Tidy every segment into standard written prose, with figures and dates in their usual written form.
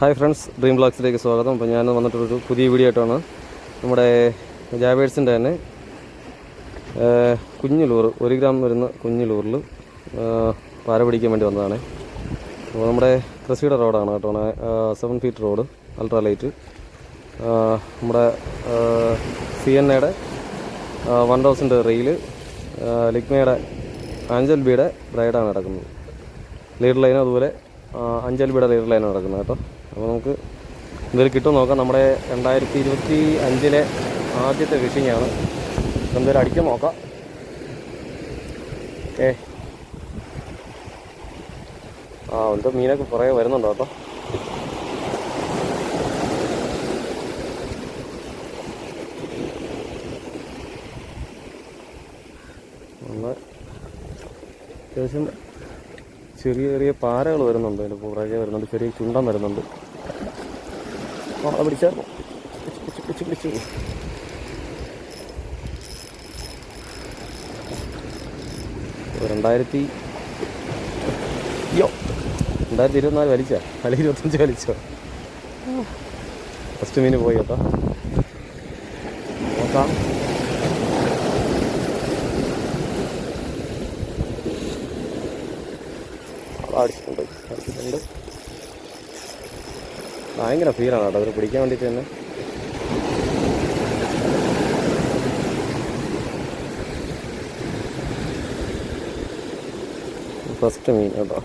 Hi friends, dream ബ്ലോഗ്സിലേക്ക് സ്വാഗതം. അപ്പോൾ ഞാൻ വന്നിട്ടൊരു പുതിയ വീഡിയോ ആയിട്ടാണ്. നമ്മുടെ ജാവേഴ്സിൻ്റെ തന്നെ കുഞ്ഞു ലൂറ് 1 ഗ്രാം വരുന്ന കുഞ്ഞു ലൂറിൽ പാര പിടിക്കാൻ വേണ്ടി വന്നതാണ്. അപ്പോൾ നമ്മുടെ ക്രസിയുടെ റോഡാണ് കേട്ടോ, 7 ഫീറ്റ് റോഡ്, അൾട്രാ ലൈറ്റ്. നമ്മുടെ CNAയുടെ 1000 റെയില്, ലിഗ്മയുടെ ആഞ്ചൽ ബിയുടെ ബ്രൈഡാണ് നടക്കുന്നത്. ലീഡർ ലൈനും അതുപോലെ അഞ്ചൽ ബിയുടെ ലീഡർ ലൈനാണ് നടക്കുന്നത് കേട്ടോ. അപ്പോൾ നമുക്ക് എന്തെങ്കിലും കിട്ടും നോക്കാം. നമ്മുടെ 2025 ആദ്യത്തെ ഫിഷിങ്ങാണ്. എന്തെങ്കിലും അടിക്കാൻ നോക്കാം. ഓക്കെ, എന്തോ മീനൊക്കെ കുറേ വരുന്നുണ്ടോ കേട്ടോ. നമ്മൾ അത്യാവശ്യം ചെറിയ ചെറിയ പാരകൾ വരുന്നുണ്ട്, അതിൻ്റെ പുറകെ വരുന്നുണ്ട്, ചെറിയ ചുണ്ടൻ വരുന്നുണ്ട്. അവിടെ പിടിച്ചാൽ പിടിച്ചു 2024 വലിച്ചോ, അല്ലെങ്കിൽ 25 വലിച്ചോ. ഫസ്റ്റ് മീന് പോയി കേട്ടോ. നോക്കാം. അടിച്ചിട്ടുണ്ട്. ഭയങ്കര ഫീലാണ് കേട്ടോ അവർ പിടിക്കാൻ വേണ്ടിയിട്ട് തന്നെ. ഫസ്റ്റ് മീൻ കേട്ടോ.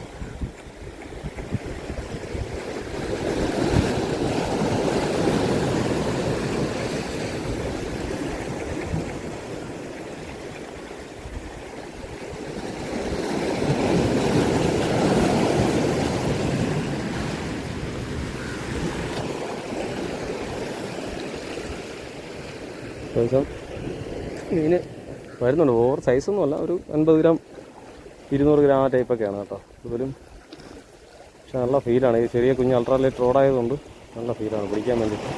അത്യാവശ്യം മീന് വരുന്നുണ്ട്. ഓവർ സൈസൊന്നുമല്ല, ഒരു 50 ഗ്രാം 200 ഗ്രാം ആ ടൈപ്പൊക്കെയാണ് കേട്ടോ. ഇതുപോലും പക്ഷെ നല്ല ഫീലാണ്. ഈ ചെറിയ കുഞ്ഞ് അൾട്രാ ലൈറ്റ് റോഡായതുകൊണ്ട് നല്ല ഫീലാണ് പിടിക്കാൻ വേണ്ടിയിട്ട്.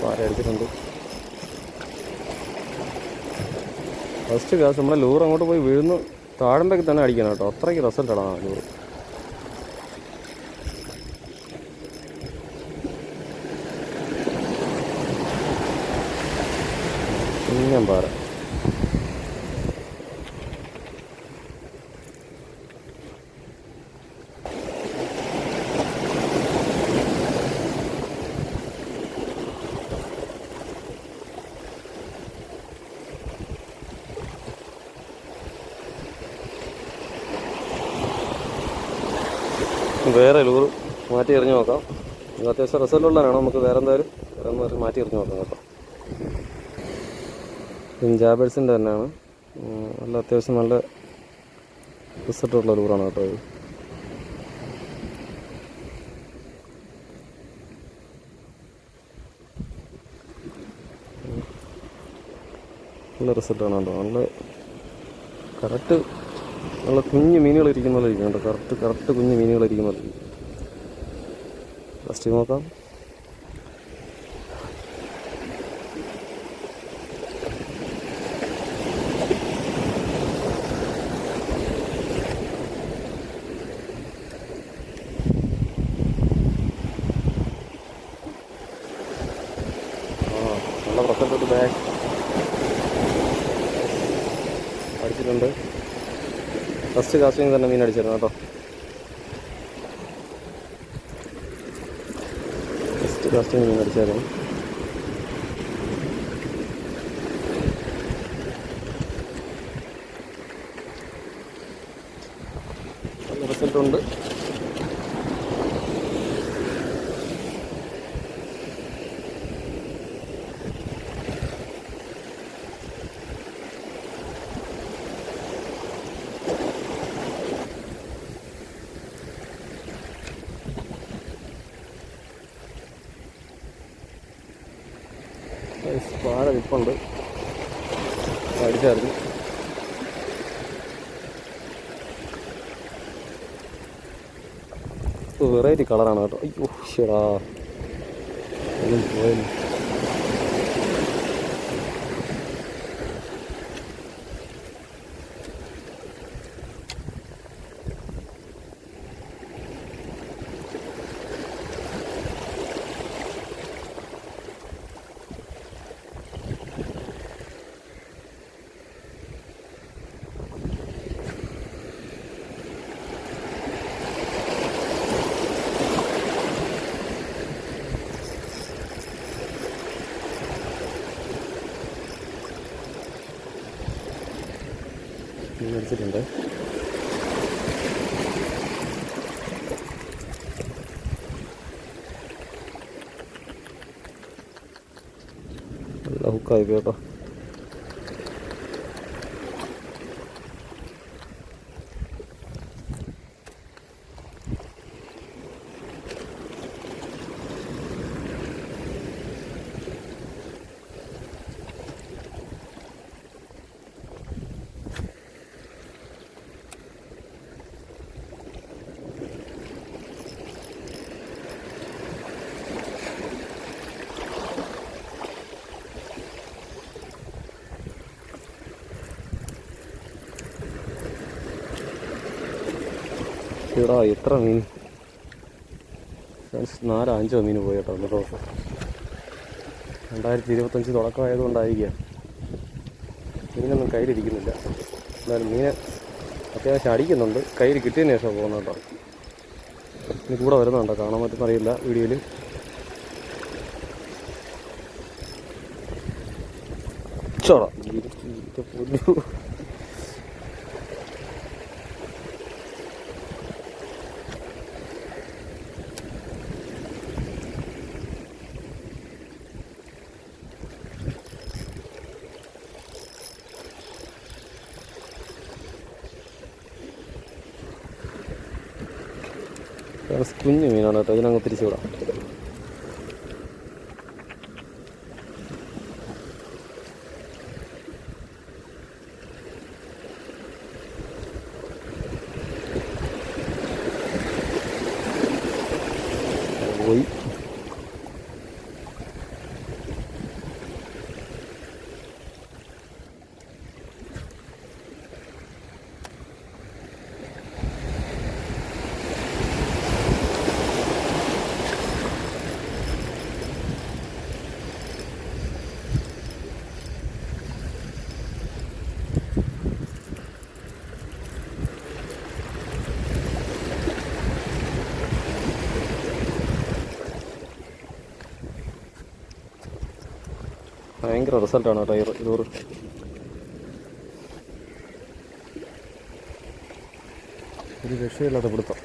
പാര അടിച്ചിട്ടുണ്ട്. ഫസ്റ്റ് ക്ലാസ് നമ്മുടെ ലൂർ അങ്ങോട്ട് പോയി വീഴുന്നു താഴമ്പേക്ക് തന്നെ അടിക്കണം കേട്ടോ. അത്രയ്ക്ക് റിസൾട്ടാണ് ആ ലൂറ്. ഞാൻ പാറ വേറെ ലൂറ് മാറ്റി എറിഞ്ഞ് നോക്കാം. അത്യാവശ്യം റിസൾട്ടുള്ളതാണ്. നമുക്ക് വേറെ എന്തായാലും മാറ്റി എറിഞ്ഞ് നോക്കാം കേട്ടോ. ജാബേഴ്സിൻ്റെ തന്നെയാണ്. നല്ല അത്യാവശ്യം നല്ല റിസൾട്ടുള്ള ലൂറാണ് കേട്ടോ ഇത്. നല്ല റിസൾട്ടാണ് കേട്ടോ. നല്ല കറക്റ്റ് നല്ല കുഞ്ഞു മീനുകൾ ഇരിക്കുന്ന പോലെ ഇരിക്കുന്നുണ്ട്. കറക്റ്റ് കുഞ്ഞു മീനുകൾ ഇരിക്കുന്ന പോലെ. ഫസ്റ്റ് നോക്കാം. നല്ല പ്രസൻറ്റ് ബാഗ് അടിച്ചിട്ടുണ്ട്. ഫസ്റ്റ് കാസ്റ്റിംഗ് തന്നെ മീൻ അടിച്ചിരുന്നു കേട്ടോ. ഫസ്റ്റ് കാസ്റ്റിംഗ് മീൻ അടിച്ചായിരുന്നു. നല്ല റിസൾട്ടുണ്ട്. പാറ നിൽപ്പുണ്ട്. അടിച്ചായിരുന്നു. വെറൈറ്റി കളറാണ് കേട്ടോ. അയ്യോ ശരാ ഒന്നും പോയാലും മീൻ അടിച്ചിട്ടുണ്ട്. നല്ല ഹുക്കായി കേട്ടോ. ഇവിടെ എത്ര മീൻ, 4-5 മീൻ പോയി കേട്ടോ അന്നത്തെ ദിവസം. 2025 തുടക്കമായതുകൊണ്ടായിരിക്കാം മീനൊന്നും കയ്യിലിരിക്കുന്നില്ല. എന്നാലും മീന് അത്യാവശ്യം അടിക്കുന്നുണ്ട്. കയ്യിൽ കിട്ടിയതിന് ശേഷം പോകുന്നത് കേട്ടോ. ഇനി കൂടെ വരുന്നുണ്ടോ, കാണാൻ പറ്റുന്നറിയില്ല വീഡിയോയിൽ. ചോടാ പൊന്നു. കുഞ്ഞു മീനാണ് കേട്ടോ, ഇതിനങ്ങ് തിരിച്ചു വിടാം. പോയി. ഭയങ്കര റിസൾട്ടാണ് കേട്ടോ ഈ ലൂറ്. ഒരു രക്ഷയില്ലാത്ത പിടുത്തം.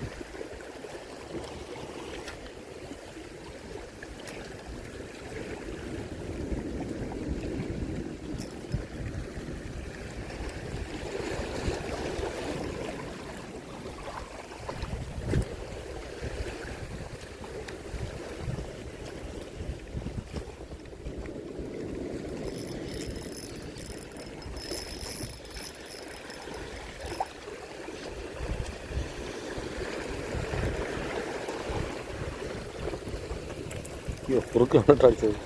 അയ്യോ, കുറുക്കാണ് അടിച്ചത്.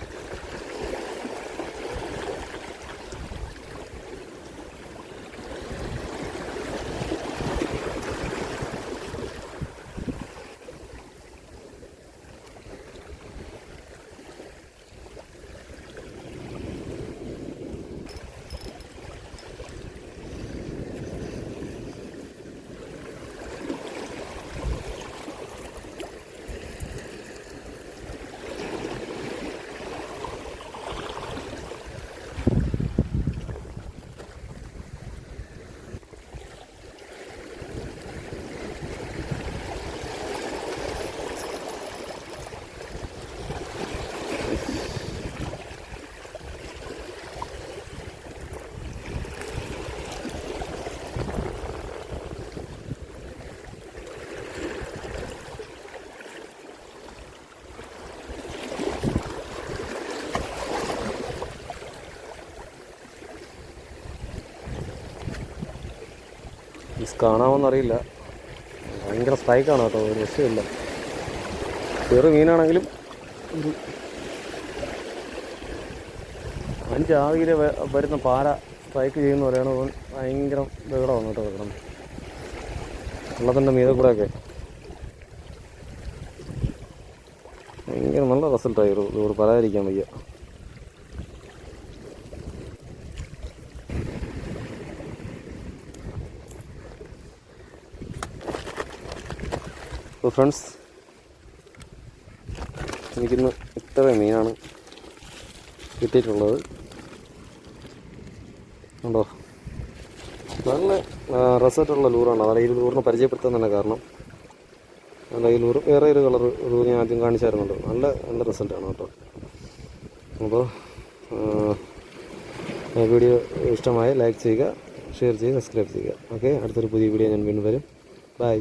കാണാമെന്നറിയില്ല, ഭയങ്കര സ്ട്രൈക്കാണ് കേട്ടോ, ഒരു രക്ഷയില്ല. ചെറു മീനാണെങ്കിലും ഒരു 5 ആവിയിൽ വരുന്ന പാര സ്ട്രൈക്ക് ചെയ്യുന്ന പോലെയാണ്. ഭയങ്കര ബഹളമാണ് കേട്ടോ കിടന്ന് വെള്ളത്തിൻ്റെ മീതെ കൂടെയൊക്കെ. ഭയങ്കര നല്ല റിസൾട്ടായി ഒരു പറയാതിരിക്കാൻ വയ്യ. അപ്പോൾ ഫ്രണ്ട്സ്, എനിക്കിന്ന് ഇത്രയും മീനാണ് കിട്ടിയിട്ടുള്ളത്. ഉണ്ടോ, നല്ല റിസൾട്ടുള്ള ലൂറാണ്. അതാണ് ഈ ലൂറിനെ പരിചയപ്പെടുത്താൻ തന്നെ കാരണം. അല്ല, ഈ ലൂറ് വേറെ ഒരു കളർ ലൂറ് ഞാൻ ആദ്യം കാണിച്ചായിരുന്നല്ലോ. നല്ല നല്ല റിസൾട്ടാണ് കേട്ടോ. അപ്പോൾ വീഡിയോ ഇഷ്ടമായ ലൈക്ക് ചെയ്യുക, ഷെയർ ചെയ്യുക, സബ്സ്ക്രൈബ് ചെയ്യുക. ഓക്കെ, അടുത്തൊരു പുതിയ വീഡിയോ ഞാൻ വീണ്ടും വരും. ബൈ.